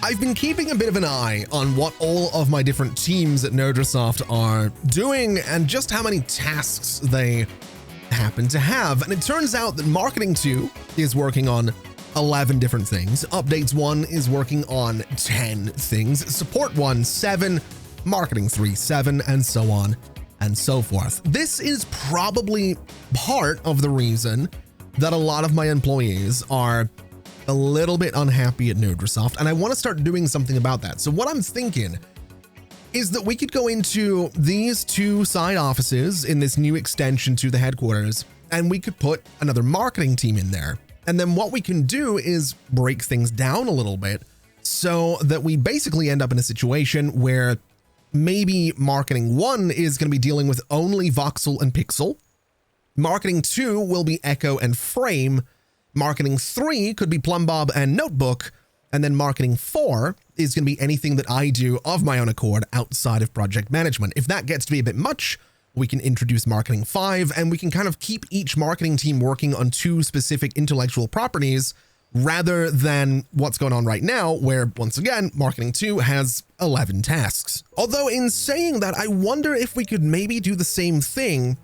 I've been keeping a bit of an eye on what all of my different teams at Nerdrasoft are doing and just how many tasks they happen to have. And it turns out that Marketing 2 is working on 11 different things. Updates 1 is working on 10 things. Support 1, 7, Marketing 3, 7, and so on and so forth. This is probably part of the reason that a lot of my employees are a little bit unhappy at Nerdrasoft, and I want to start doing something about that. So what I'm thinking is that we could go into these two side offices in this new extension to the headquarters, and we could put another marketing team in there. And then what we can do is break things down a little bit so that we basically end up in a situation where maybe Marketing 1 is going to be dealing with only Voxel and Pixel. Marketing 2 will be Echo and Frame. Marketing 3 could be Plumbob and Notebook, and then Marketing 4 is going to be anything that I do of my own accord outside of project management. If that gets to be a bit much, we can introduce Marketing 5, and we can kind of keep each marketing team working on two specific intellectual properties rather than what's going on right now, where, once again, Marketing 2 has 11 tasks. Although in saying that, I wonder if we could maybe do the same thing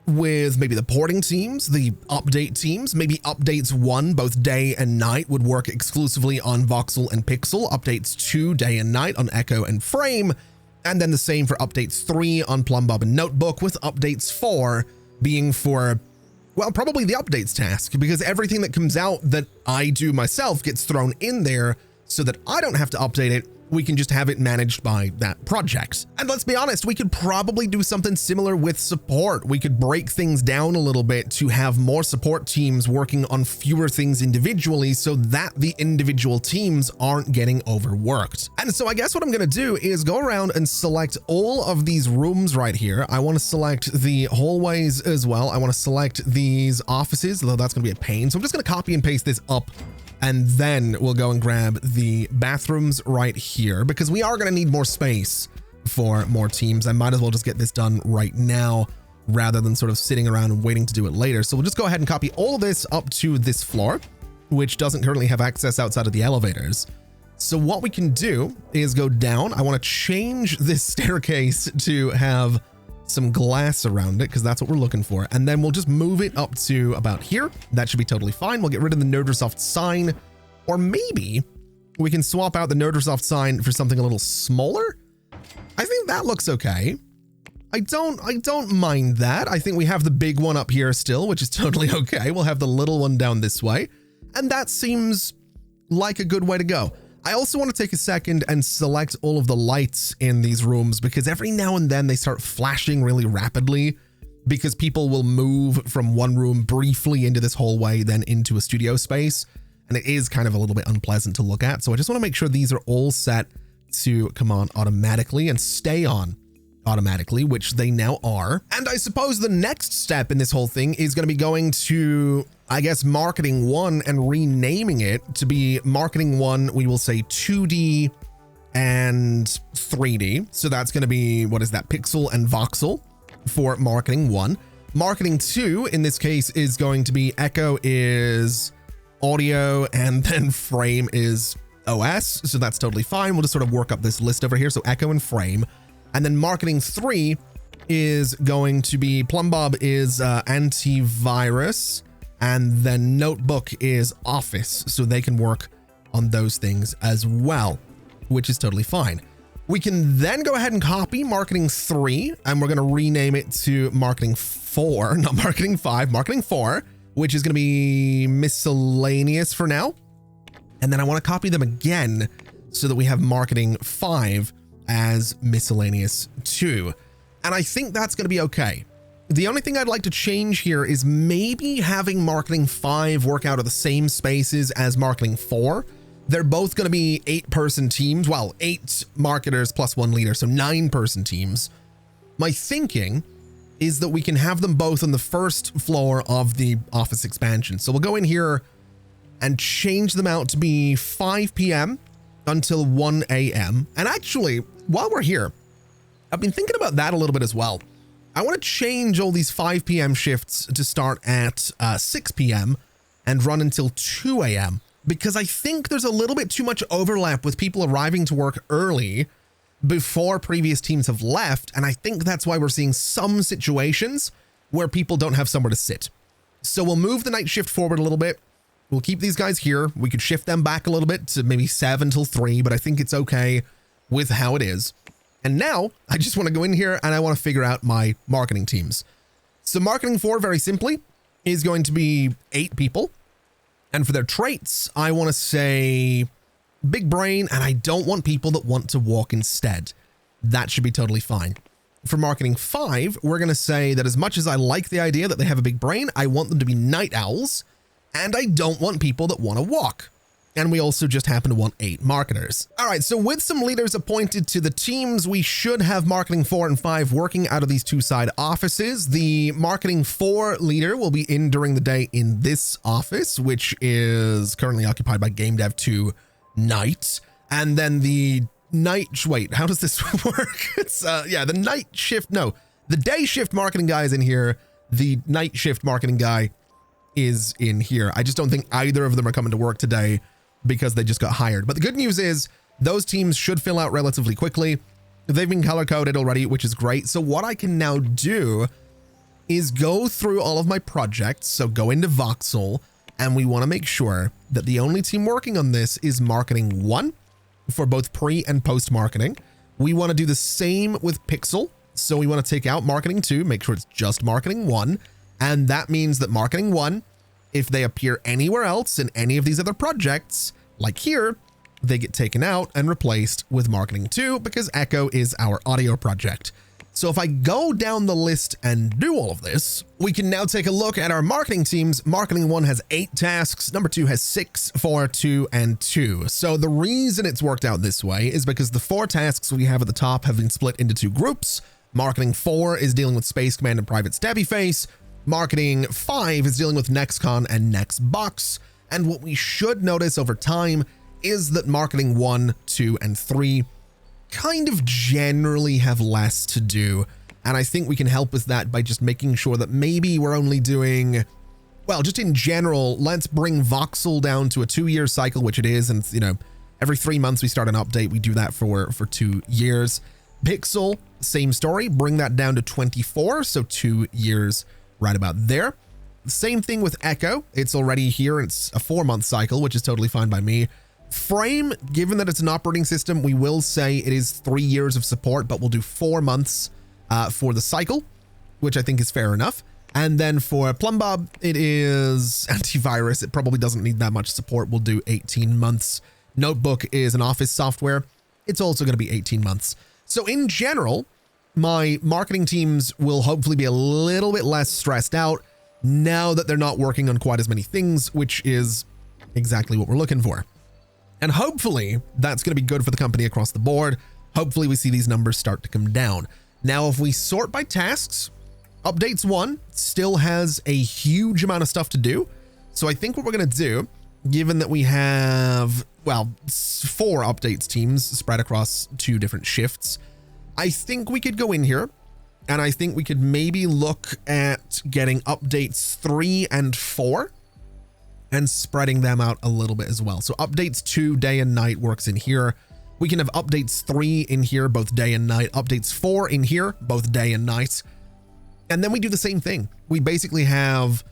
with maybe the porting teams, the update teams. Maybe updates 1, both day and night, would work exclusively on Voxel and Pixel. Updates 2, day and night, on Echo and Frame. And then the same for updates 3 on Plumbob and Notebook, with updates 4 being for, well, probably the updates task, because everything that comes out that I do myself gets thrown in there so that I don't have to update it. We can just have it managed by that project. And let's be honest, we could probably do something similar with support. We could break things down a little bit to have more support teams working on fewer things individually so that the individual teams aren't getting overworked. And so I guess what I'm going to do is go around and select all of these rooms right here. I want to select the hallways as well. I want to select these offices, though that's going to be a pain. So I'm just going to copy and paste this up, and then we'll go and grab the bathrooms right here, because we are going to need more space for more teams. I might as well just get this done right now rather than sort of sitting around and waiting to do it later. So we'll just go ahead and copy all of this up to this floor, which doesn't currently have access outside of the elevators. So what we can do is go down. I want to change this staircase to have some glass around it, because that's what we're looking for. And then we'll just move it up to about here. That should be totally fine. We'll get rid of the Nerdrasoft sign, or maybe we can swap out the Nerdrasoft sign for something a little smaller. I think that looks okay. I don't mind that. I think we have the big one up here still, which is totally okay. We'll have the little one down this way, and that seems like a good way to go. I also want to take a second and select all of the lights in these rooms, because every now and then they start flashing really rapidly, because people will move from one room briefly into this hallway, then into a studio space. And it is kind of a little bit unpleasant to look at. So I just want to make sure these are all set to come on automatically and stay on automatically, which they now are. And I suppose the next step in this whole thing is going to be going to, I guess, Marketing 1 and renaming it to be Marketing 1, we will say 2D and 3D. So that's going to be, what is that, Pixel and Voxel for Marketing 1. Marketing 2, in this case, is going to be Echo is audio, and then Frame is OS. So that's totally fine. We'll just sort of work up this list over here. So Echo and Frame. And then Marketing 3 is going to be Plumbob is antivirus, and then Notebook is Office, so they can work on those things as well, which is totally fine. We can then go ahead and copy Marketing 3, and we're going to rename it to Marketing 4, not Marketing 5, Marketing 4, which is going to be Miscellaneous for now. And then I want to copy them again so that we have Marketing 5 as Miscellaneous 2. And I think that's going to be okay. The only thing I'd like to change here is maybe having Marketing 5 work out of the same spaces as Marketing 4. They're both going to be 8-person teams. Well, 8 marketers plus 1 leader, so 9-person teams. My thinking is that we can have them both on the first floor of the office expansion. So we'll go in here and change them out to be 5 p.m. until 1 a.m. And actually, while we're here, I've been thinking about that a little bit as well. I want to change all these 5 p.m. shifts to start at 6 p.m. and run until 2 a.m. because I think there's a little bit too much overlap with people arriving to work early before previous teams have left. And I think that's why we're seeing some situations where people don't have somewhere to sit. So we'll move the night shift forward a little bit. We'll keep these guys here. We could shift them back a little bit to maybe 7 till 3, but I think it's okay with how it is. And now I just want to go in here and I want to figure out my marketing teams. So marketing 4, very simply, is going to be 8 people. And for their traits, I want to say big brain, and I don't want people that want to walk instead. That should be totally fine. For marketing 5, we're going to say that as much as I like the idea that they have a big brain, I want them to be night owls, and I don't want people that want to walk. And we also just happen to want 8 marketers. All right, so with some leaders appointed to the teams, we should have marketing 4 and 5 working out of these 2 side offices. The marketing 4 leader will be in during the day in this office, which is currently occupied by game dev 2 night. And then the night, wait, how does this work? It's, yeah, the night shift, no, the day shift marketing guy is in here. The night shift marketing guy is in here. I just don't think either of them are coming to work today because they just got hired. But the good news is those teams should fill out relatively quickly. They've been color coded already, which is great. So what I can now do is go through all of my projects. So go into Voxel, and we want to make sure that the only team working on this is marketing 1 for both pre and post marketing. We want to do the same with Pixel. So we want to take out marketing 2, make sure it's just marketing 1. And that means that marketing 1, if they appear anywhere else in any of these other projects, like here, they get taken out and replaced with marketing 2 because Echo is our audio project. So if I go down the list and do all of this, we can now take a look at our marketing teams. Marketing 1 has 8 tasks. Number 2 has 6, 4, 2, and 2. So the reason it's worked out this way is because the 4 tasks we have at the top have been split into 2 groups. Marketing 4 is dealing with Space Command and Private Stabby Face. Marketing 5 is dealing with NextCon and NextBox. And what we should notice over time is that marketing 1, 2, and 3 kind of generally have less to do. And I think we can help with that by just making sure that maybe we're only doing, well, just in general, let's bring Voxel down to a 2-year cycle, which it is. And, you know, every 3 months we start an update. We do that for 2 years. Pixel, same story, bring that down to 24. So 2 years right about there. Same thing with Echo. It's already here. It's a 4-month cycle, which is totally fine by me. Frame, given that it's an operating system, we will say it is 3 years of support, but we'll do 4 months for the cycle, which I think is fair enough. And then for Plumbob, it is antivirus. It probably doesn't need that much support. We'll do 18 months. Notebook is an office software. It's also going to be 18 months. So in general, my marketing teams will hopefully be a little bit less stressed out now that they're not working on quite as many things, which is exactly what we're looking for. And hopefully that's going to be good for the company across the board. Hopefully we see these numbers start to come down. Now, if we sort by tasks, updates 1 still has a huge amount of stuff to do. So I think what we're going to do, given that we have, well, 4 updates teams spread across 2 different shifts, I think we could go in here and I think we could maybe look at getting updates 3 and 4 and spreading them out a little bit as well. So updates 2 day and night works in here. We can have updates 3 in here, both day and night. Updates 4 in here, both day and night. And then we do the same thing. We basically have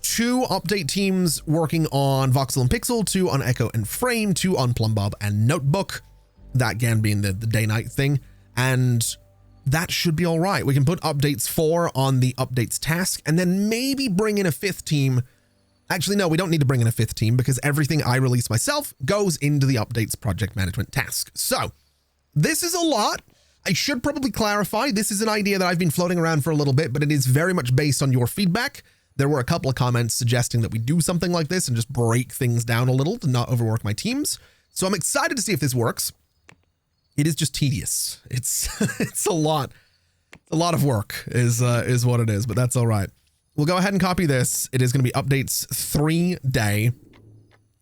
2 update teams working on Voxel and Pixel, 2 on Echo and Frame, 2 on Plumbob and Notebook. That again being the day-night thing. And that should be all right. We can put updates 4 on the updates task and then maybe bring in a 5th team. Actually, no, we don't need to bring in a 5th team because everything I release myself goes into the updates project management task. So this is a lot. I should probably clarify. This is an idea that I've been floating around for a little bit, but it is very much based on your feedback. There were a couple of comments suggesting that we do something like this and just break things down a little to not overwork my teams. So I'm excited to see if this works. It is just tedious. It's it's a lot. A lot of work is what it is, but that's all right. We'll go ahead and copy this. It is going to be updates 3 day.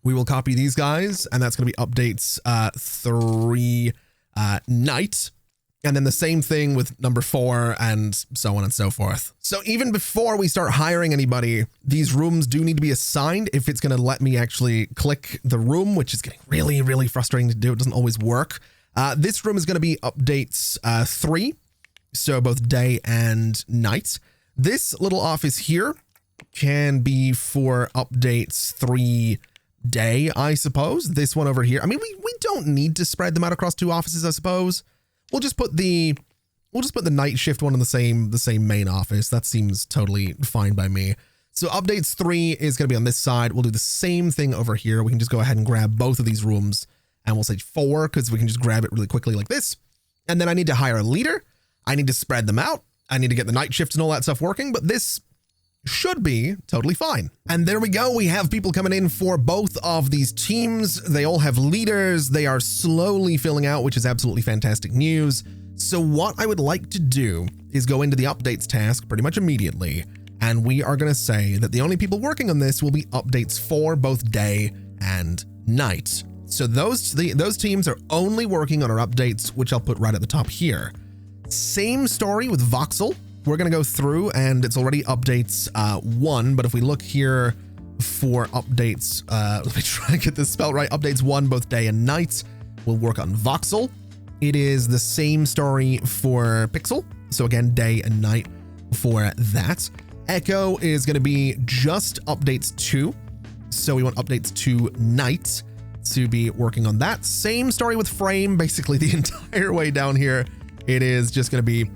We will copy these guys, and that's going to be updates 3 night. And then the same thing with number 4 and so on and so forth. So even before we start hiring anybody, these rooms do need to be assigned if it's going to let me actually click the room, which is getting really, really frustrating to do. It doesn't always work. This room is going to be updates 3. So both day and night. This little office here can be for updates 3 day, I suppose. This one over here. I mean, we don't need to spread them out across 2 offices, I suppose. We'll just put the night shift one in the same main office. That seems totally fine by me. So updates 3 is going to be on this side. We'll do the same thing over here. We can just go ahead and grab both of these rooms, and we'll say 4 because we can just grab it really quickly like this. And then I need to hire a leader. I need to spread them out. I need to get the night shift and all that stuff working, but this should be totally fine. And there we go. We have people coming in for both of these teams. They all have leaders. They are slowly filling out, which is absolutely fantastic news. So what I would like to do is go into the updates task pretty much immediately. And we are going to say that the only people working on this will be updates for both day and night. So those teams are only working on our updates, which I'll put right at the top here. Same story with Voxel. We're going to go through and it's already updates 1. But if we look here for updates, let me try to get this spelled right. Updates 1, both day and night. We'll work on Voxel. It is the same story for Pixel. So again, day and night for that. Echo is going to be just updates 2. So we want updates 2 night to be working on that. Same story with Frame, basically the entire way down here. It is just going to be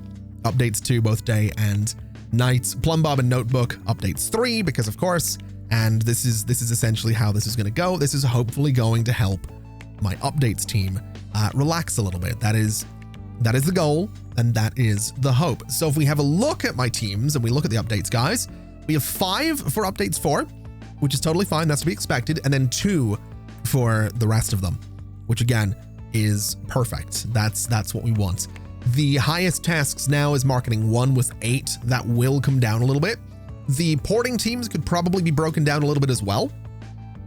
updates 2 both day and night. Plumb Bob and Notebook updates 3 because of course, and this is essentially how this is going to go. This is hopefully going to help my updates team relax a little bit. That is the goal and that is the hope. So if we have a look at my teams and we look at the updates, guys, we have 5 for updates 4, which is totally fine. That's to be expected. And then 2 for the rest of them, which again is perfect. That's what we want. The highest tasks now is marketing 1 with 8. That will come down a little bit. The porting teams could probably be broken down a little bit as well,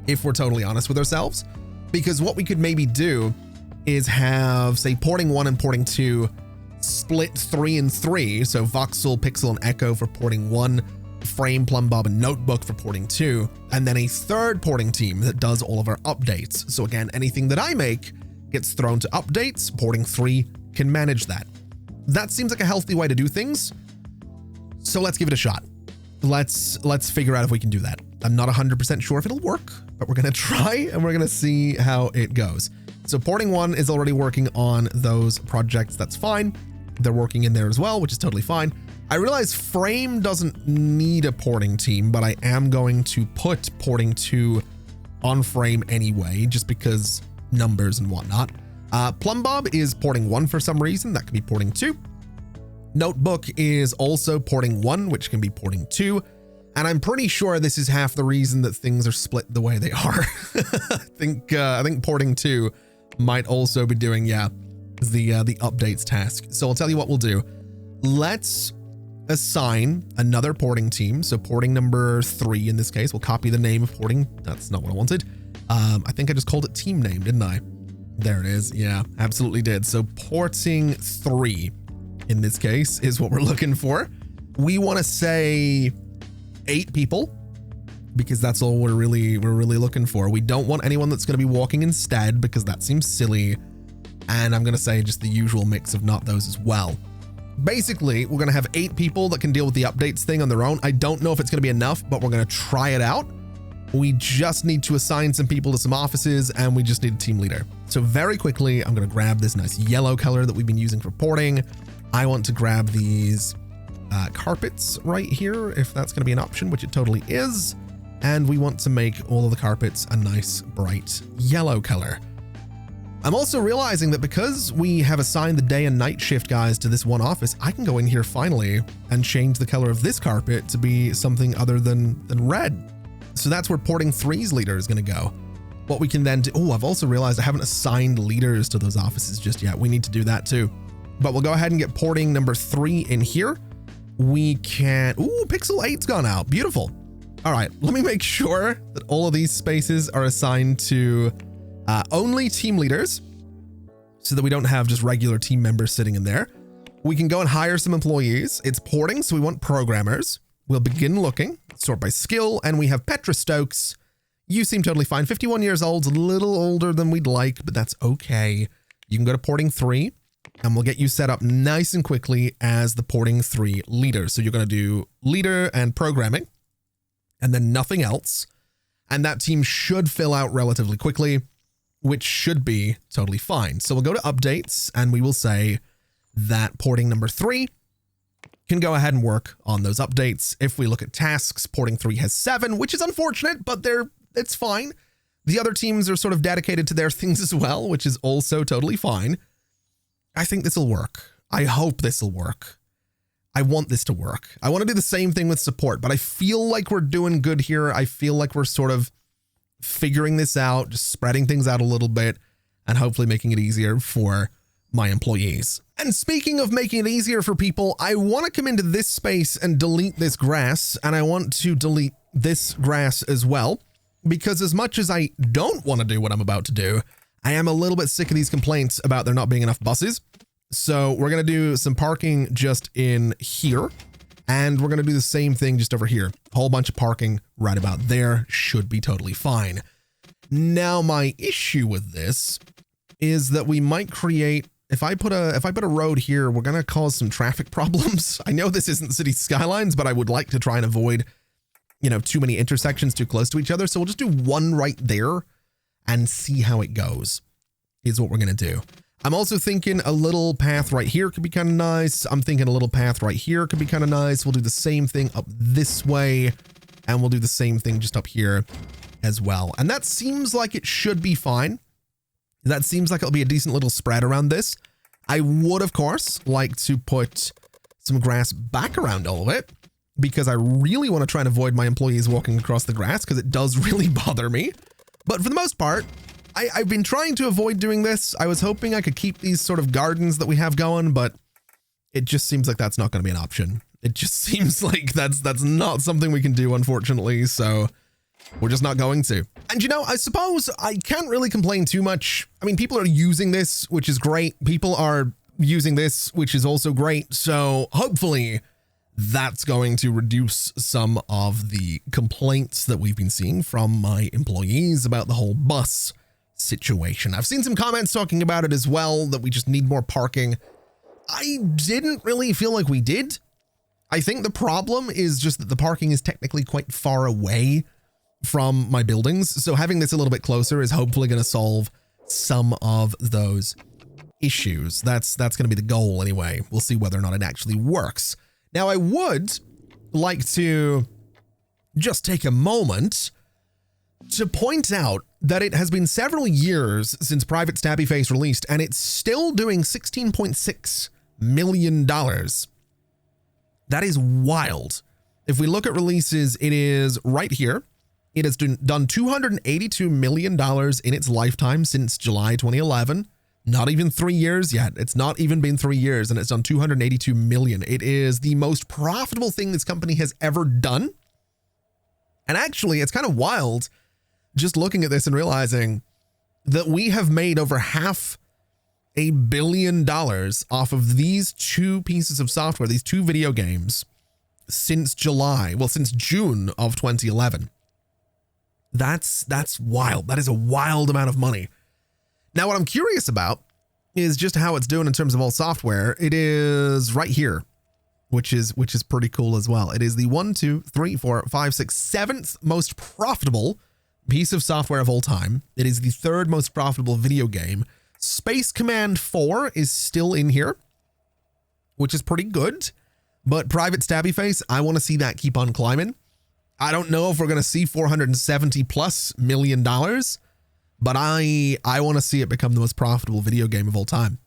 if we're totally honest with ourselves, because what we could maybe do is have, say, porting 1 and porting 2 split 3 and 3. So Voxel, Pixel, and Echo for porting 1, Frame, Plumb Bob, and Notebook for porting 2, and then a third porting team that does all of our updates. So again, anything that I make gets thrown to updates. Porting 3 can manage that. That seems like a healthy way to do things. So let's give it a shot. Let's figure out if we can do that. I'm not 100% sure if it'll work, but we're going to try and we're going to see how it goes. So porting 1 is already working on those projects. That's fine. They're working in there as well, which is totally fine. I realize Frame doesn't need a porting team, but I am going to put porting 2 on Frame anyway, just because numbers and whatnot. Plumb Bob is porting 1 for some reason. That could be porting 2. Notebook is also porting 1, which can be porting 2. And I'm pretty sure this is half the reason that things are split the way they are. I think porting 2 might also be doing, the updates task. So I'll tell you what we'll do. Let's assign another porting team. So porting number 3 in this case. We'll copy the name of porting. That's not what I wanted. I think I just called it team name, didn't I? There it is. Yeah, absolutely did. So porting 3 in this case is what we're looking for. We want to say 8 people because that's all we're really looking for. We don't want anyone that's going to be walking instead because that seems silly. And I'm going to say just the usual mix of not those as well. Basically, we're going to have 8 people that can deal with the updates thing on their own. I don't know if it's going to be enough, but we're going to try it out. We just need to assign some people to some offices and we just need a team leader. So very quickly, I'm going to grab this nice yellow color that we've been using for porting. I want to grab these carpets right here, if that's going to be an option, which it totally is. And we want to make all of the carpets a nice bright yellow color. I'm also realizing that because we have assigned the day and night shift guys to this one office, I can go in here finally and change the color of this carpet to be something other than red. So that's where porting 3's leader is going to go. What we can then do, I've also realized I haven't assigned leaders to those offices just yet. We need to do that too. But we'll go ahead and get porting number 3 in here. We can, Pixel 8's gone out. Beautiful. All right, let me make sure that all of these spaces are assigned to only team leaders. so that we don't have just regular team members sitting in there. We can go and hire some employees. It's porting, so we want programmers. We'll begin looking, sort by skill, and we have Petra Stokes. You seem totally fine. 51 years old, a little older than we'd like, but that's okay. You can go to porting 3, and we'll get you set up nice and quickly as the porting 3 leader. So you're going to do leader and programming, and then nothing else. And that team should fill out relatively quickly, which should be totally fine. So we'll go to updates, and we will say that porting number 3 can go ahead and work on those updates. If we look at tasks, porting 3 has 7, which is unfortunate, but it's fine. The other teams are sort of dedicated to their things as well, which is also totally fine. I think this will work. I hope this will work. I want this to work. I want to do the same thing with support, but I feel like we're doing good here. I feel like we're sort of figuring this out, just spreading things out a little bit, and hopefully making it easier for my employees. And speaking of making it easier for people, I want to come into this space and delete this grass, and I want to delete this grass as well, because as much as I don't want to do what I'm about to do, I am a little bit sick of these complaints about there not being enough buses. So we're going to do some parking just in here, and we're going to do the same thing just over here. A whole bunch of parking right about there should be totally fine. Now, my issue with this is that we might create, if I put a road here, we're going to cause some traffic problems. I know this isn't city skylines, but I would like to try and avoid, too many intersections too close to each other. So we'll just do one right there and see how it goes, is what we're going to do. I'm also thinking a little path right here could be kind of nice. I'm thinking a little path right here could be kind of nice. We'll do the same thing up this way, and we'll do the same thing just up here as well. And that seems like it should be fine. That seems like it'll be a decent little spread around this. I would, of course, like to put some grass back around all of it, because I really want to try and avoid my employees walking across the grass, because it does really bother me. But for the most part, I've been trying to avoid doing this. I was hoping I could keep these sort of gardens that we have going, but it just seems like that's not going to be an option. It just seems like that's not something we can do, unfortunately. So we're just not going to. And I suppose I can't really complain too much. I mean, people are using this, which is great. People are using this, which is also great. So hopefully that's going to reduce some of the complaints that we've been seeing from my employees about the whole bus situation. I've seen some comments talking about it as well, that we just need more parking. I didn't really feel like we did. I think the problem is just that the parking is technically quite far away from my buildings. So having this a little bit closer is hopefully going to solve some of those issues. That's going to be the goal anyway. We'll see whether or not it actually works. Now, I would like to just take a moment to point out that it has been several years since Private Stabby Face released, and it's still doing $16.6 million. That is wild. If we look at releases, it is right here. It has done $282 million in its lifetime since July 2011. Not even 3 years yet. It's not even been 3 years, and it's done $282 million. It is the most profitable thing this company has ever done. And actually, it's kind of wild just looking at this and realizing that we have made over $500 million off of these two pieces of software, these two video games, since June of 2011. That's wild. That is a wild amount of money. Now, what I'm curious about is just how it's doing in terms of all software. It is right here, which is pretty cool as well. It is the 7th most profitable piece of software of all time. It is the 3rd most profitable video game. Space Command 4 is still in here, which is pretty good. But Private Stabby Face, I want to see that keep on climbing. I don't know if we're going to see $470+ million, but I want to see it become the most profitable video game of all time.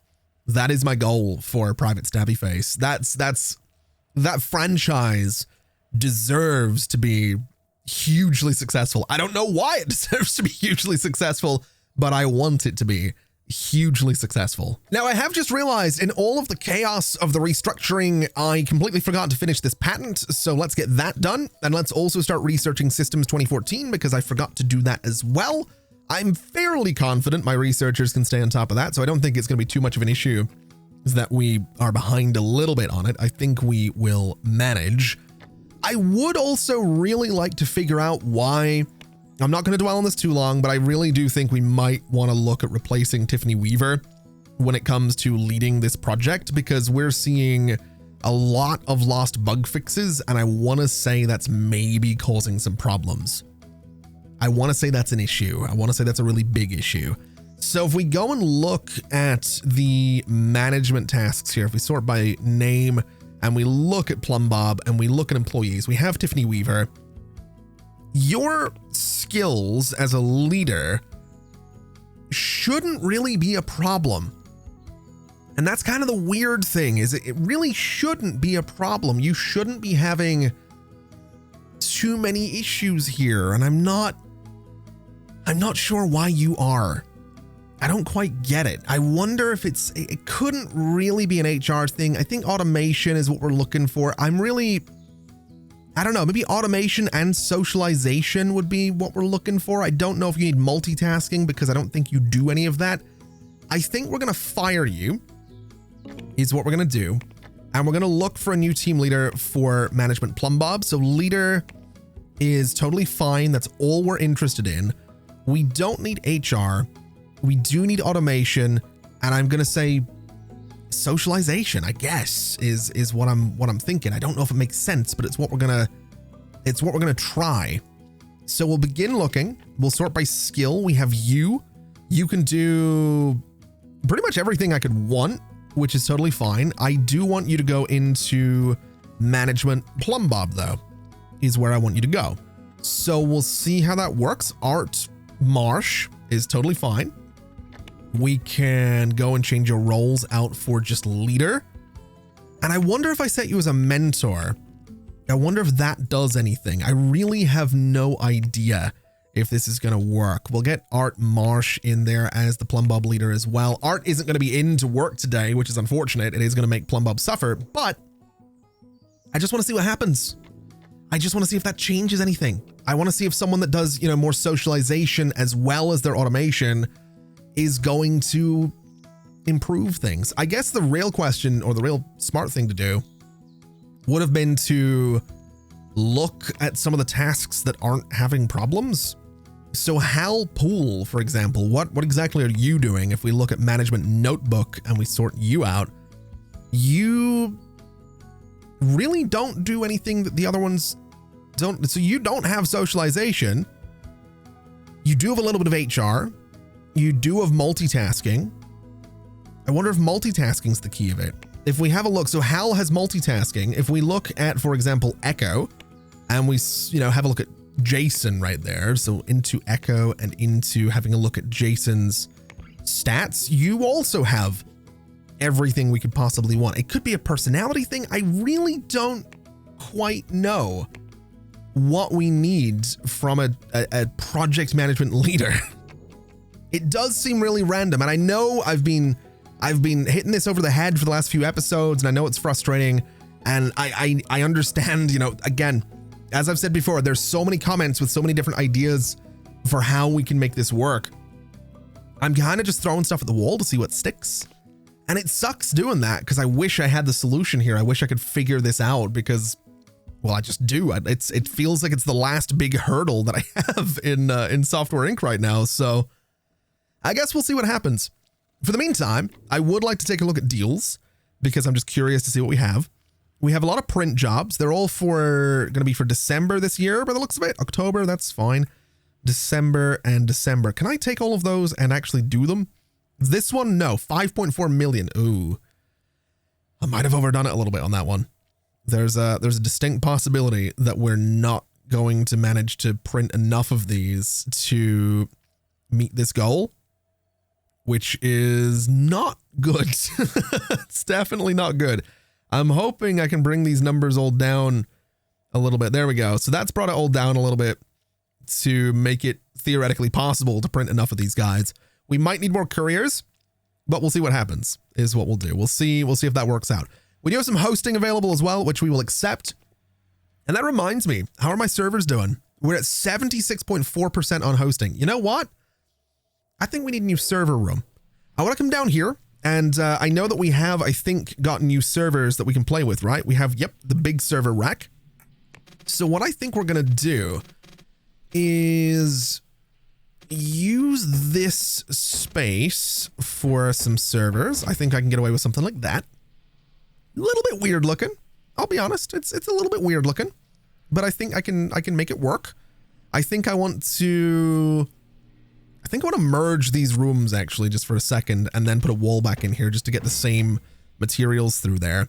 That is my goal for Private Stabby Face. That franchise deserves to be hugely successful. I don't know why it deserves to be hugely successful, but I want it to be hugely successful. Now, I have just realized in all of the chaos of the restructuring, I completely forgot to finish this patent. So let's get that done. And let's also start researching Systems 2014, because I forgot to do that as well. I'm fairly confident my researchers can stay on top of that, so I don't think it's going to be too much of an issue that we are behind a little bit on it. I think we will manage. I would also really like to figure out why. I'm not going to dwell on this too long, but I really do think we might want to look at replacing Tiffany Weaver when it comes to leading this project, because we're seeing a lot of lost bug fixes, and I want to say that's maybe causing some problems. I want to say that's an issue. I want to say that's a really big issue. So if we go and look at the management tasks here, if we sort by name and we look at Plum Bob and we look at employees, we have Tiffany Weaver. Your skills as a leader shouldn't really be a problem. And that's kind of the weird thing, is it really shouldn't be a problem. You shouldn't be having too many issues here. And I'm not sure why you are. I don't quite get it. I wonder if it couldn't really be an HR thing. I think automation is what we're looking for. I don't know, maybe automation and socialization would be what we're looking for. I don't know if you need multitasking, because I don't think you do any of that. I think we're going to fire you, is what we're going to do. And we're going to look for a new team leader for management Plum Bob. So leader is totally fine. That's all we're interested in. We don't need HR. We do need automation. And I'm going to say socialization, I guess, is what I'm thinking. I don't know if it makes sense, but it's what we're going to try. So we'll begin looking. We'll sort by skill. We have you. You can do pretty much everything I could want, which is totally fine. I do want you to go into management Plum Bob, though, is where I want you to go. So we'll see how that works. Art Marsh is totally fine. We can go and change your roles out for just leader. And I wonder if I set you as a mentor, I wonder if that does anything. I really have no idea if this is going to work. We'll get Art Marsh in there as the Plum Bob leader as well. Art isn't going to be in to work today, which is unfortunate. It is going to make Plum Bob suffer, but I just want to see what happens. I just want to see if that changes anything. I want to see if someone that does, more socialization as well as their automation is going to improve things. I guess the real question, or the real smart thing to do, would have been to look at some of the tasks that aren't having problems. So Hal Poole, for example, what exactly are you doing? If we look at management notebook and we sort you out, you really don't do anything that the other ones don't. So you don't have socialization. You do have a little bit of HR. You do have multitasking. I wonder if multitasking is the key of it. If we have a look, so Hal has multitasking. If we look at, for example, Echo, and we, have a look at Jason right there. So into Echo and into having a look at Jason's stats, you also have everything we could possibly want. It could be a personality thing. I really don't quite know what we need from a project management leader. It does seem really random. And I know I've been hitting this over the head for the last few episodes, and I know it's frustrating. And I understand, again, as I've said before, there's so many comments with so many different ideas for how we can make this work. I'm kind of just throwing stuff at the wall to see what sticks. And it sucks doing that, because I wish I had the solution here. I wish I could figure this out, because, well, I just do. It feels like it's the last big hurdle that I have in Software Inc. right now. So I guess we'll see what happens. For the meantime, I would like to take a look at deals, because I'm just curious to see what we have. We have a lot of print jobs. They're all going to be for December this year, by the looks of it. October, that's fine. December and December. Can I take all of those and actually do them? This one, no. 5.4 million. Ooh. I might have overdone it a little bit on that one. There's a distinct possibility that we're not going to manage to print enough of these to meet this goal, which is not good. It's definitely not good. I'm hoping I can bring these numbers all down a little bit. There we go. So that's brought it all down a little bit to make it theoretically possible to print enough of these guys. We might need more couriers, but we'll see what happens is what we'll do. We'll see if that works out. We do have some hosting available as well, which we will accept. And that reminds me, how are my servers doing? We're at 76.4% on hosting. You know what? I think we need a new server room. I want to come down here, and I know that we have, I think, got new servers that we can play with, right? We have, yep, the big server rack. So what I think we're going to do is use this space for some servers. I think I can get away with something like that. A little bit weird looking. I'll be honest. It's a little bit weird looking, but I think I can make it work. I think I want to merge these rooms actually just for a second and then put a wall back in here just to get the same materials through there.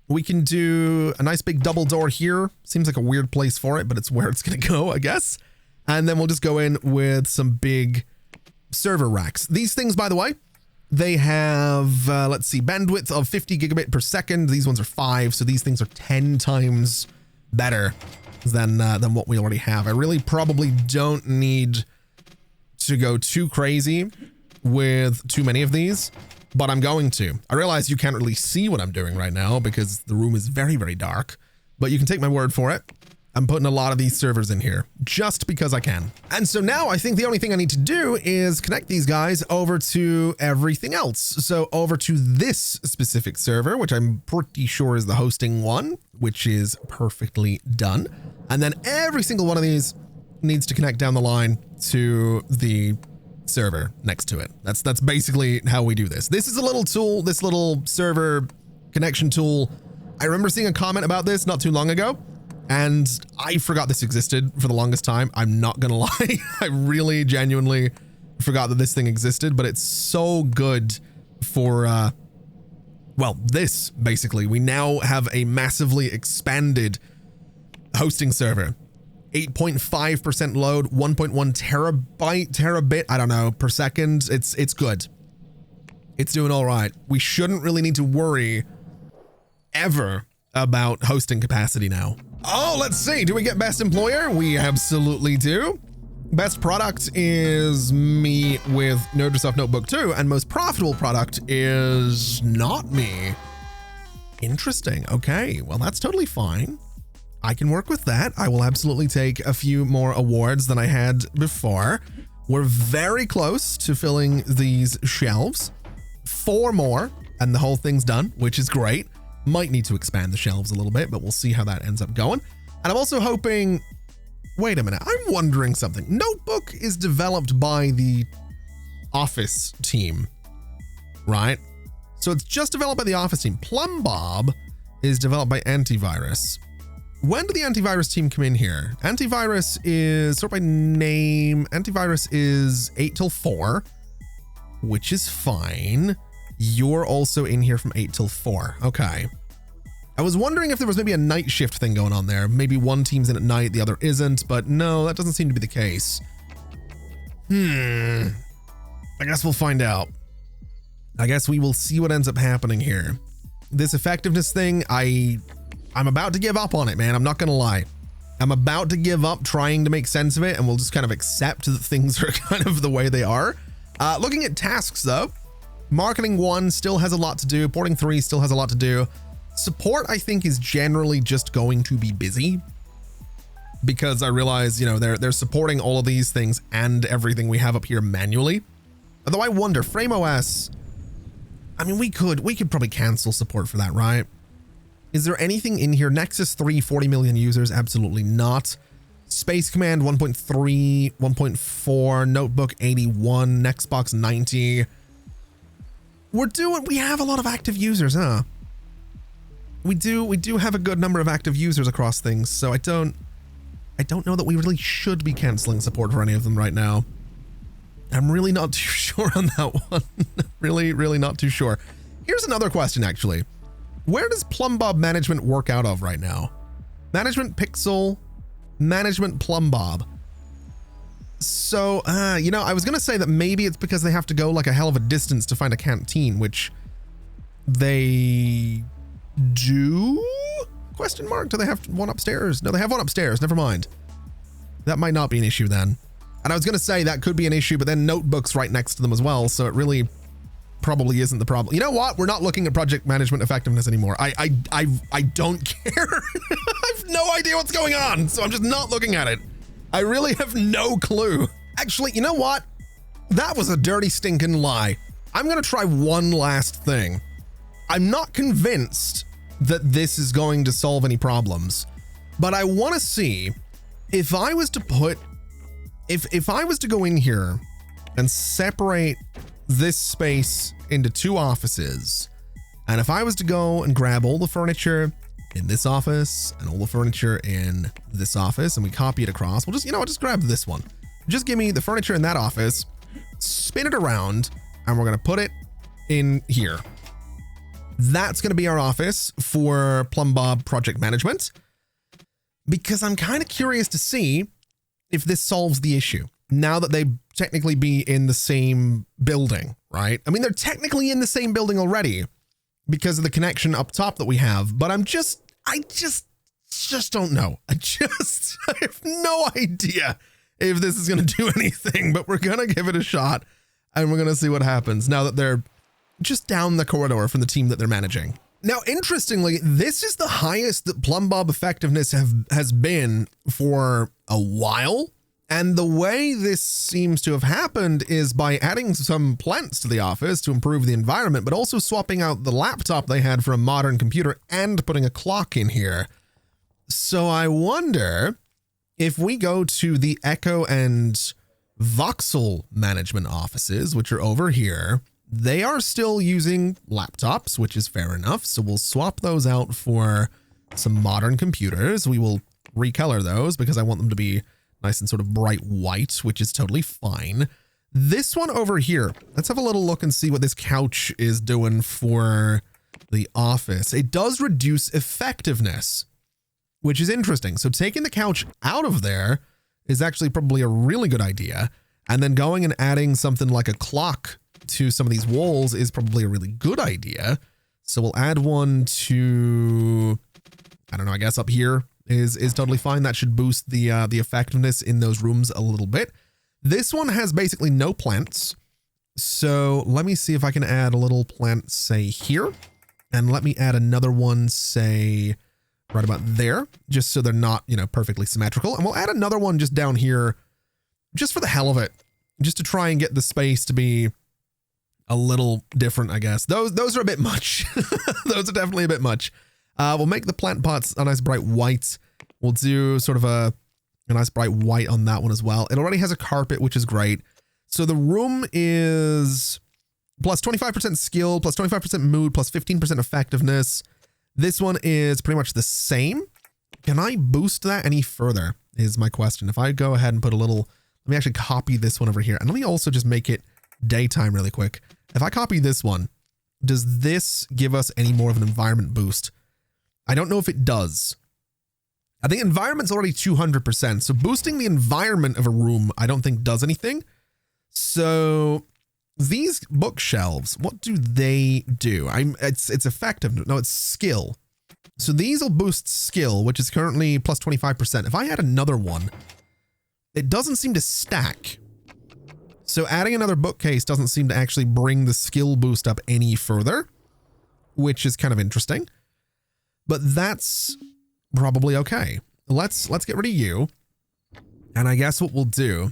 We can do a nice big double door here. Seems like a weird place for it, but it's where it's going to go, I guess. And then we'll just go in with some big server racks. These things, by the way, they have, let's see, bandwidth of 50 gigabit per second. These ones are 5, so these things are 10 times better than what we already have. I really probably don't need to go too crazy with too many of these, but I'm going to. I realize you can't really see what I'm doing right now because the room is very, very dark, but you can take my word for it. I'm putting a lot of these servers in here just because I can. And so now I think the only thing I need to do is connect these guys over to everything else. So over to this specific server, which I'm pretty sure is the hosting one, which is perfectly done. And then every single one of these needs to connect down the line to the server next to it. That's basically how we do this. This is a little tool, this little server connection tool. I remember seeing a comment about this not too long ago, and I forgot this existed for the longest time. I'm not gonna lie. I really genuinely forgot that this thing existed, but it's so good for, well, this basically. We now have a massively expanded hosting server. 8.5% load, 1.1 terabit, I don't know, per second. It's good. It's doing all right. We shouldn't really need to worry ever about hosting capacity now. Oh, let's see. Do we get best employer? We absolutely do. Best product is me with Restructuring Notebook 2, and most profitable product is not me. Interesting. Okay, well, that's totally fine. I can work with that. I will absolutely take a few more awards than I had before. We're very close to filling these shelves. 4 more, and the whole thing's done, which is great. Might need to expand the shelves a little bit, but we'll see how that ends up going. And I'm also hoping, wait a minute, I'm wondering something. Notebook is developed by the Office team, right? So it's just developed by the Office team. Plumbob is developed by Antivirus. When did the Antivirus team come in here? Antivirus is, sort by name, Antivirus is 8 till 4, which is fine. You're also in here from 8 till 4. Okay. I was wondering if there was maybe a night shift thing going on there. Maybe one team's in at night, the other isn't, but no, that doesn't seem to be the case. I guess we'll find out. I guess we will see what ends up happening here. This effectiveness thing, I'm about to give up on it, man. I'm not going to lie. I'm about to give up trying to make sense of it, and we'll just kind of accept that things are kind of the way they are. Looking at tasks though, marketing 1 still has a lot to do. Porting 3 still has a lot to do. Support, I think, is generally just going to be busy because I realize, you know, they're supporting all of these things and everything we have up here manually. Although I wonder, Frame OS, I mean, we could probably cancel support for that, right? Is there anything in here? Nexus 3, 40 million users? Absolutely not. Space Command 1.3, 1.4, Notebook 81, Nextbox 90. We have a lot of active users, huh? We do have a good number of active users across things, so I don't know that we really should be canceling support for any of them right now. I'm really not too sure on that one. really not too sure. Here's another question, actually. Where does Plumbob management work out of right now? Management Pixel, management Plumbob. So, you know, I was going to say that maybe it's because they have to go like a hell of a distance to find a canteen, which they do? Question mark? Do they have one upstairs? No, they have one upstairs. Never mind. That might not be an issue then. And I was going to say that could be an issue, but then Notebook's right next to them as well. So it really probably isn't the problem. You know what? We're not looking at project management effectiveness anymore. I don't care. I have no idea what's going on. So I'm just not looking at it. I really have no clue. Actually, you know what? That was a dirty stinking lie. I'm going to try one last thing. I'm not convinced that this is going to solve any problems, but I want to see if I was to put, if I was to go in here and separate this space into two offices, and if I was to go and grab all the furniture in this office and all the furniture in this office and we copy it across, we'll just, just grab this one. Just give me the furniture in that office, spin it around, and we're going to put it in here. That's going to be our office for Plum Bob Project Management, because I'm kind of curious to see if this solves the issue now that they technically be in the same building, right? I mean, they're technically in the same building already because of the connection up top that we have, but I just don't know. I have no idea if this is going to do anything, but we're going to give it a shot and we're going to see what happens now that they're just down the corridor from the team that they're managing. Now, interestingly, this is the highest that Plum Bob effectiveness has been for a while. And the way this seems to have happened is by adding some plants to the office to improve the environment, but also swapping out the laptop they had for a modern computer and putting a clock in here. So I wonder if we go to the Echo and Voxel management offices, which are over here, they are still using laptops, which is fair enough. So we'll swap those out for some modern computers. We will recolor those because I want them to be nice and sort of bright white, which is totally fine. This one over here, let's have a little look and see what this couch is doing for the office. It does reduce effectiveness, which is interesting. So taking the couch out of there is actually probably a really good idea. And then going and adding something like a clock to some of these walls is probably a really good idea. So we'll add one to, I don't know, I guess up here is totally fine. That should boost the effectiveness in those rooms a little bit. This one has basically no plants. So let me see if I can add a little plant, say here, and let me add another one, say right about there, just so they're not, perfectly symmetrical. And we'll add another one just down here, just for the hell of it, just to try and get the space to be a little different, I guess. Those are a bit much. Those are definitely a bit much. We'll make the plant pots a nice bright white. We'll do sort of a nice bright white on that one as well. It already has a carpet, which is great. So the room is plus 25% skill, plus 25% mood, plus 15% effectiveness. This one is pretty much the same. Can I boost that any further is my question. If I go ahead and put a little, let me actually copy this one over here. And let me also just make it daytime really quick. If I copy this one, does this give us any more of an environment boost? I don't know if it does. I think environment's already 200%. So boosting the environment of a room, I don't think does anything. So these bookshelves, what do they do? It's effective. No, it's skill. So these will boost skill, which is currently plus 25%. If I add another one, it doesn't seem to stack. So adding another bookcase doesn't seem to actually bring the skill boost up any further, which is kind of interesting. But that's probably okay. Let's get rid of you. And I guess what we'll do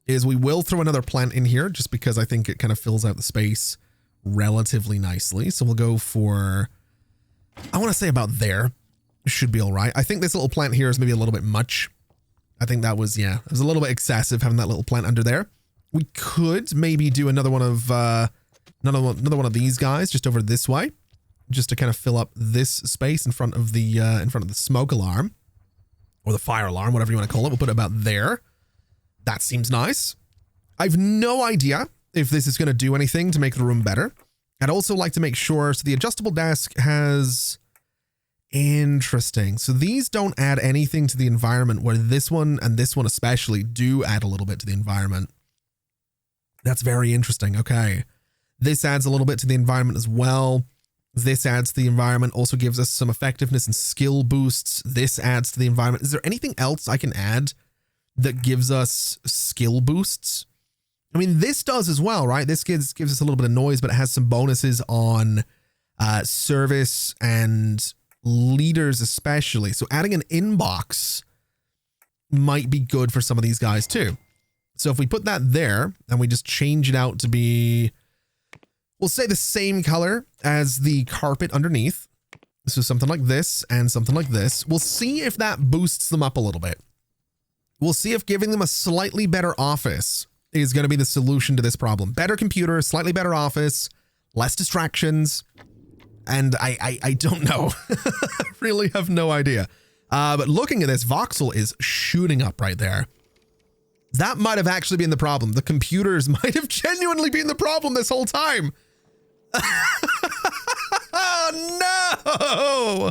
is we will throw another plant in here just because I think it kind of fills out the space relatively nicely. So we'll go for, I want to say about there. Should be all right. I think this little plant here is maybe a little bit much. I think that was, it was a little bit excessive having that little plant under there. We could maybe do another one of these guys just over this way, just to kind of fill up this space in front of the smoke alarm or the fire alarm, whatever you want to call it. We'll put it about there. That seems nice. I've no idea if this is going to do anything to make the room better. I'd also like to make sure, so the adjustable desk has, interesting. So these don't add anything to the environment, where this one and this one especially do add a little bit to the environment. That's very interesting. Okay. This adds a little bit to the environment as well. This adds to the environment, also gives us some effectiveness and skill boosts. This adds to the environment. Is there anything else I can add that gives us skill boosts? I mean, this does as well, right? This gives us a little bit of noise, but it has some bonuses on service and leaders especially. So adding an inbox might be good for some of these guys too. So if we put that there and we just change it out to be, we'll say the same color as the carpet underneath. So something like this and something like this. We'll see if that boosts them up a little bit. We'll see if giving them a slightly better office is going to be the solution to this problem. Better computer, slightly better office, less distractions. And I don't know. I really have no idea. But looking at this, voxel is shooting up right there. That might have actually been the problem. The computers might have genuinely been the problem this whole time. No!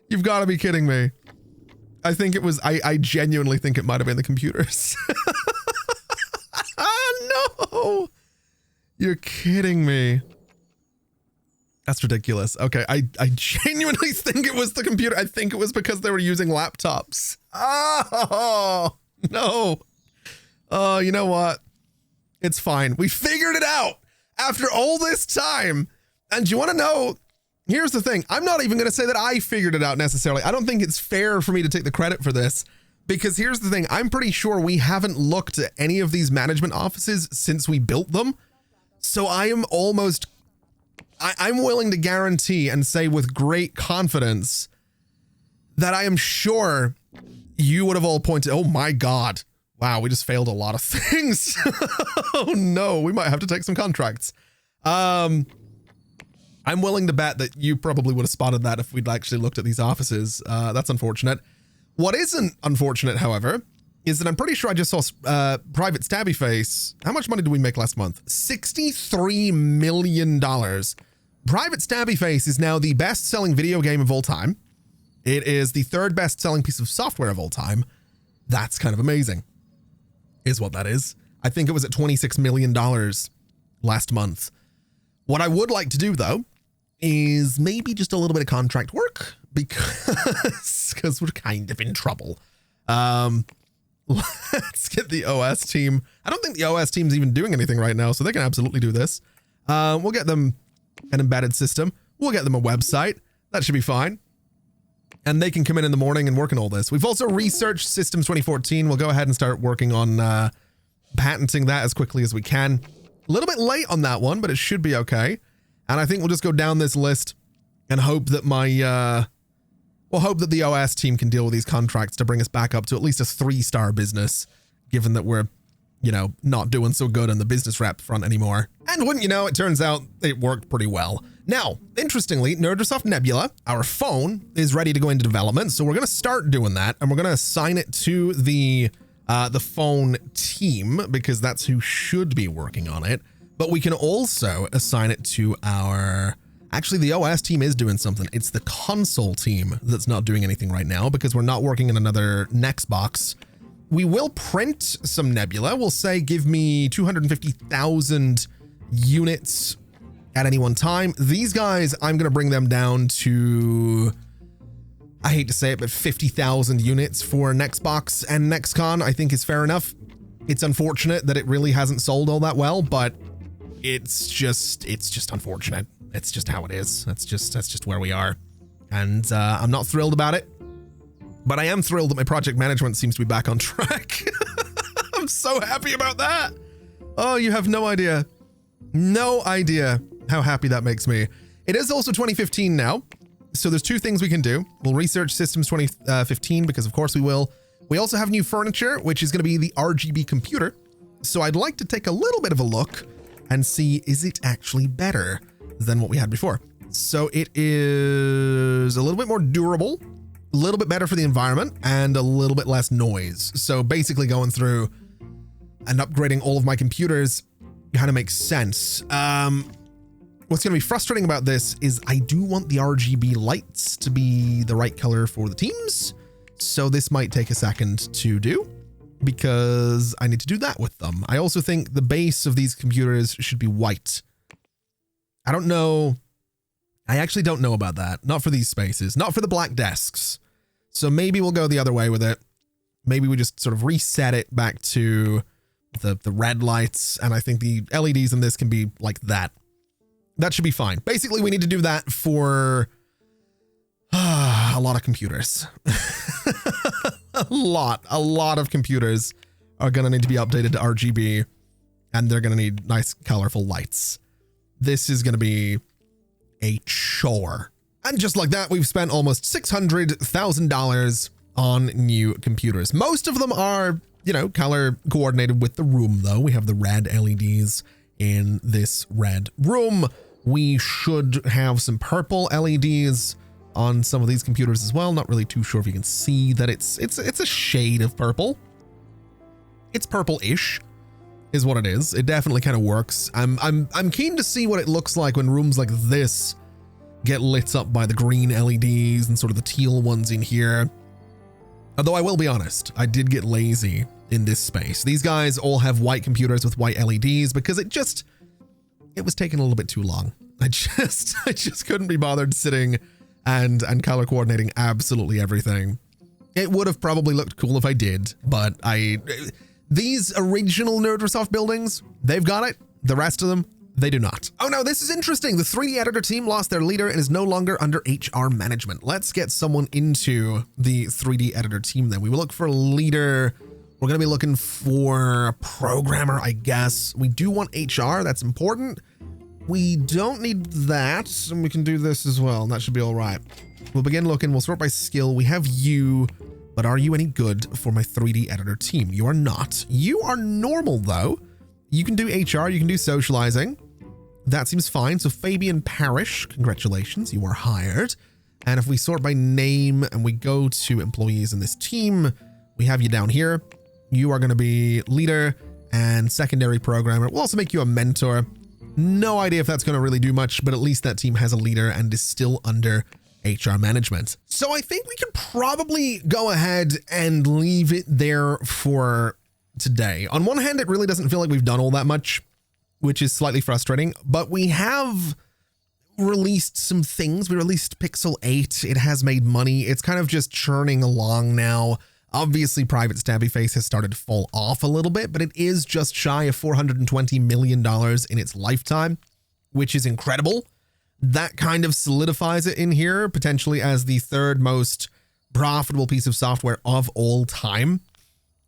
You've got to be kidding me. I think it was, I genuinely think it might have been the computers. No! You're kidding me. That's ridiculous. Okay, I genuinely think it was the computer. I think it was because they were using laptops. Oh, no. Oh, you know what? It's fine. We figured it out after all this time. And you want to know, here's the thing. I'm not even going to say that I figured it out necessarily. I don't think it's fair for me to take the credit for this, because here's the thing. I'm pretty sure we haven't looked at any of these management offices since we built them. So I am almost, I'm willing to guarantee and say with great confidence that I am sure you would have all pointed, oh my God, wow, we just failed a lot of things. Oh no, we might have to take some contracts. I'm willing to bet that you probably would have spotted that if we'd actually looked at these offices. That's unfortunate. What isn't unfortunate, however, is that I'm pretty sure I just saw Private Stabby Face. How much money did we make last month? $63 million. Private Stabby Face is now the best-selling video game of all time. It is the third best-selling piece of software of all time. That's kind of amazing, is what that is. I think it was at $26 million last month. What I would like to do, though, is maybe just a little bit of contract work, because we're kind of in trouble. Let's get the OS team. I don't think the OS team's even doing anything right now, so they can absolutely do this. We'll get them an embedded system. We'll get them a website. That should be fine. And they can come in the morning and work on all this. We've also researched Systems 2014. We'll go ahead and start working on patenting that as quickly as we can. A little bit late on that one, but it should be okay. And I think we'll just go down this list and hope that we'll hope that the OS team can deal with these contracts to bring us back up to at least a 3-star business, given that we're, you know, not doing so good on the business rep front anymore. And wouldn't you know, it turns out it worked pretty well. Now, interestingly, Nerdosoft Nebula, our phone, is ready to go into development. So we're going to start doing that, and we're going to assign it to the phone team, because that's who should be working on it. But we can also assign it to our, actually the OS team is doing something. It's the console team that's not doing anything right now, because we're not working in another next box. We will print some Nebula. We'll say, give me 250,000 units at any one time. These guys, I'm going to bring them down to, I hate to say it, but 50,000 units for next box and next con, I think is fair enough. It's unfortunate that it really hasn't sold all that well, but it's just unfortunate. It's just how it is. That's just where we are. And I'm not thrilled about it, but I am thrilled that my project management seems to be back on track. I'm so happy about that. Oh, you have no idea. No idea how happy that makes me. It is also 2015 now. So there's two things we can do. We'll research Systems 2015, because of course we will. We also have new furniture, which is going to be the RGB computer. So I'd like to take a little bit of a look and see, is it actually better than what we had before? So it is a little bit more durable, a little bit better for the environment, and a little bit less noise. So basically going through and upgrading all of my computers kind of makes sense. What's going to be frustrating about this is I do want the RGB lights to be the right color for the teams. So this might take a second to do, because I need to do that with them. I also think the base of these computers should be white. I don't know. I actually don't know about that. Not for these spaces, not for the black desks. So maybe we'll go the other way with it. Maybe we just sort of reset it back to the red lights. And I think the LEDs in this can be like that. That should be fine. Basically, we need to do that for a lot of computers. a lot of computers are going to need to be updated to RGB, and they're going to need nice colorful lights. This is going to be a chore. And just like that, we've spent almost $600,000 on new computers. Most of them are, color coordinated with the room, though. We have the red LEDs in this red room. We should have some purple LEDs on some of these computers as well. Not really too sure if you can see that it's a shade of purple. It's purple-ish is what it is. It definitely kind of works. I'm keen to see what it looks like when rooms like this get lit up by the green LEDs and sort of the teal ones in here. Although I will be honest, I did get lazy in this space. These guys all have white computers with white LEDs because it was taking a little bit too long. I just couldn't be bothered sitting and color coordinating absolutely everything. It would have probably looked cool if I did, but these original Nerdrosoft buildings, they've got it. The rest of them, they do not. Oh no, this is interesting. The 3D editor team lost their leader and is no longer under HR management. Let's get someone into the 3D editor team then. We will look for a leader. We're going to be looking for a programmer, I guess. We do want HR. That's important. We don't need that. And we can do this as well. And that should be all right. We'll begin looking. We'll sort by skill. We have you, but are you any good for my 3D editor team? You are not. You are normal though. You can do HR. You can do socializing. That seems fine. So Fabian Parrish, congratulations. You are hired. And if we sort by name and we go to employees in this team, we have you down here. You are going to be leader and secondary programmer. We'll also make you a mentor. No idea if that's going to really do much, but at least that team has a leader and is still under HR management. So I think we can probably go ahead and leave it there for today. On one hand, it really doesn't feel like we've done all that much, which is slightly frustrating, but we have released some things. We released Pixel 8. It has made money. It's kind of just churning along now. Obviously, Private Stabby Face has started to fall off a little bit, but it is just shy of $420 million in its lifetime, which is incredible. That kind of solidifies it in here, potentially as the third most profitable piece of software of all time,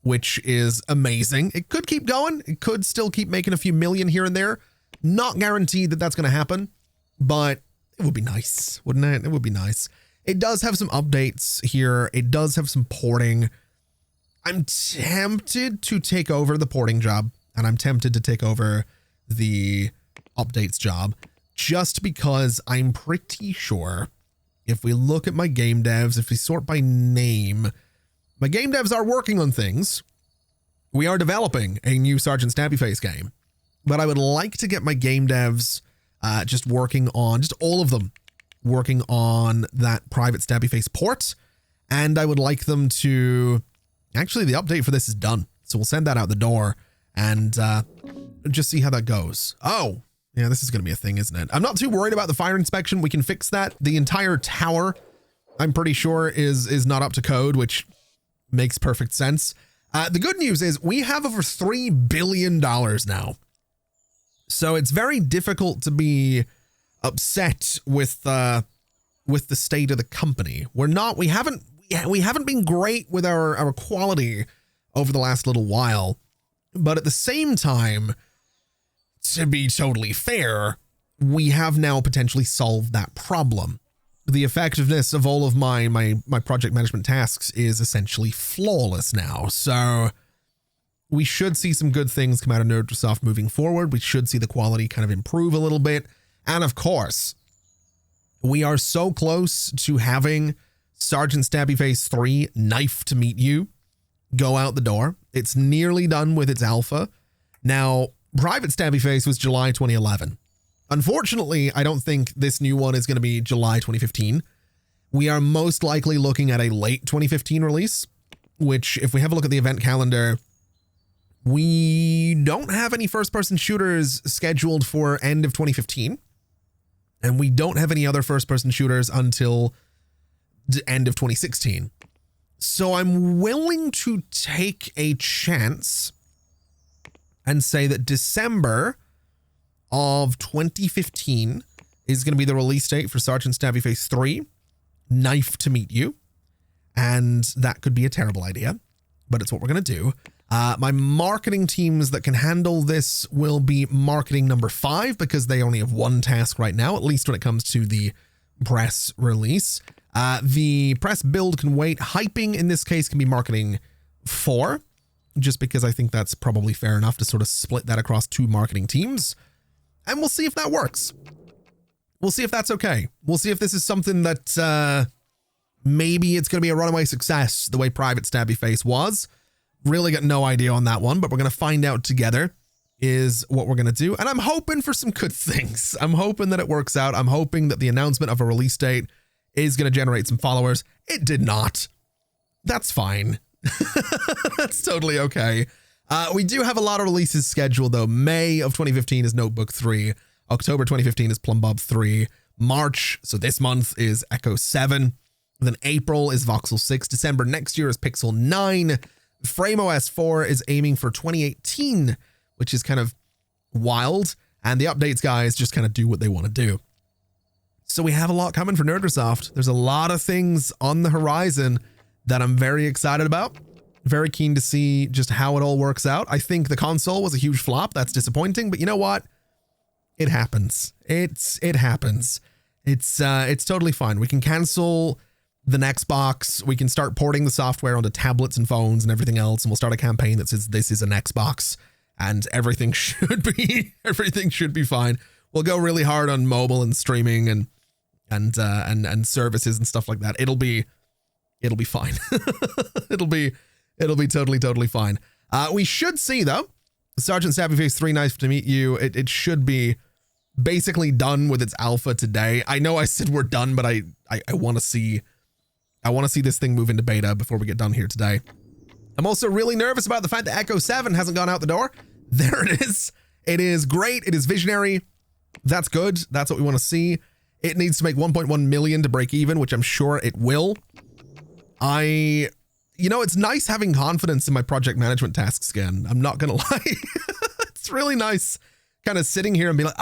which is amazing. It could keep going. It could still keep making a few million here and there. Not guaranteed that that's going to happen, but it would be nice, wouldn't it? It would be nice. It does have some updates here. It does have some porting. I'm tempted to take over the porting job, and I'm tempted to take over the updates job, just because I'm pretty sure if we look at my game devs, if we sort by name, my game devs are working on things. We are developing a new Sergeant Stabby Face game, but I would like to get my game devs just working on, just all of them, working on that Private Stabby Face port. And I would like them to, actually the update for this is done. So we'll send that out the door and just see how that goes. Oh, yeah, this is going to be a thing, isn't it? I'm not too worried about the fire inspection. We can fix that. The entire tower, I'm pretty sure is not up to code, which makes perfect sense. The good news is we have over $3 billion now. So it's very difficult to be upset with the state of the company. We haven't been great with our quality over the last little while, but at the same time, to be totally fair, we have now potentially solved that problem. The effectiveness of all of my project management tasks is essentially flawless now. So we should see some good things come out of Nerdrosoft moving forward. We should see the quality kind of improve a little bit. And of course, we are so close to having Sergeant Stabby Face 3 Knife to Meet You go out the door. It's nearly done with its alpha. Now, Private Stabby Face was July 2011. Unfortunately, I don't think this new one is going to be July 2015. We are most likely looking at a late 2015 release, which if we have a look at the event calendar, we don't have any first-person shooters scheduled for end of 2015. And we don't have any other first-person shooters until the end of 2016. So I'm willing to take a chance and say that December of 2015 is going to be the release date for Sergeant Stabby Face 3, Knife to Meet You. And that could be a terrible idea, but it's what we're going to do. My marketing teams that can handle this will be marketing number 5 because they only have one task right now, at least when it comes to the press release. The press build can wait. Hyping in this case can be marketing 4, just because I think that's probably fair enough to sort of split that across 2 marketing teams. And we'll see if that works. We'll see if that's okay. We'll see if this is something that maybe it's going to be a runaway success the way Private Stabby Face was. Really got no idea on that one, but we're going to find out together is what we're going to do. And I'm hoping for some good things. I'm hoping that it works out. I'm hoping that the announcement of a release date is going to generate some followers. It did not. That's fine. That's totally okay. We do have a lot of releases scheduled though. May of 2015 is Notebook 3. October 2015 is Plumbob 3. March, so this month, is Echo 7. Then April is Voxel 6. December next year is Pixel 9. FrameOS 4 is aiming for 2018, which is kind of wild. And the updates guys just kind of do what they want to do. So we have a lot coming for Nerdrasoft. There's a lot of things on the horizon that I'm very excited about. Very keen to see just how it all works out. I think the console was a huge flop. That's disappointing, but you know what? It happens. It happens. It's totally fine. We can cancel the next box. We can start porting the software onto tablets and phones and everything else, and we'll start a campaign that says this is an Xbox and everything should be fine. We'll go really hard on mobile and streaming and services and stuff like that. It'll be fine. it'll be totally fine. We should see though, Sergeant Stabbyface 3, nice to meet you. It should be basically done with its alpha today. I know I said we're done, but I want to see this thing move into beta before we get done here today. I'm also really nervous about the fact that Echo 7 hasn't gone out the door. There it is. It is great. It is visionary. That's good. That's what we want to see. It needs to make 1.1 million to break even, which I'm sure it will. It's nice having confidence in my project management tasks again. I'm not going to lie. It's really nice kind of sitting here and be like,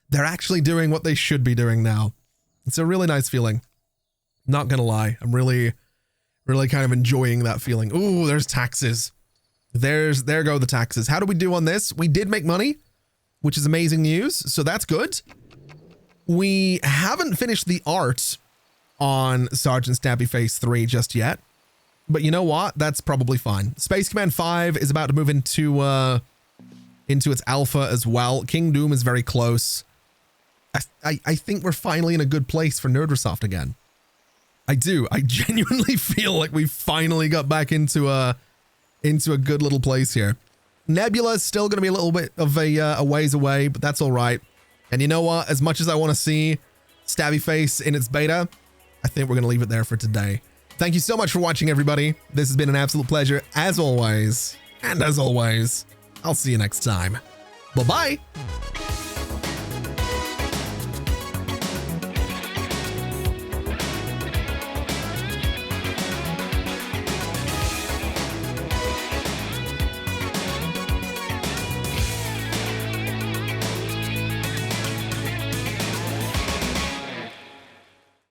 they're actually doing what they should be doing now. It's a really nice feeling. Not going to lie. I'm really kind of enjoying that feeling. Ooh, there's taxes. There go the taxes. How do we do on this? We did make money, which is amazing news. So that's good. We haven't finished the art on Sergeant Stabbyface 3 just yet. But you know what? That's probably fine. Space Command 5 is about to move into its alpha as well. King Doom is very close. I think we're finally in a good place for Nerdrasoft again. I do. I genuinely feel like we finally got back into a good little place here. Nebula is still going to be a little bit of a ways away, but that's all right. And you know what? As much as I want to see Stabbyface in its beta, I think we're going to leave it there for today. Thank you so much for watching, everybody. This has been an absolute pleasure, as always. And as always, I'll see you next time. Bye-bye.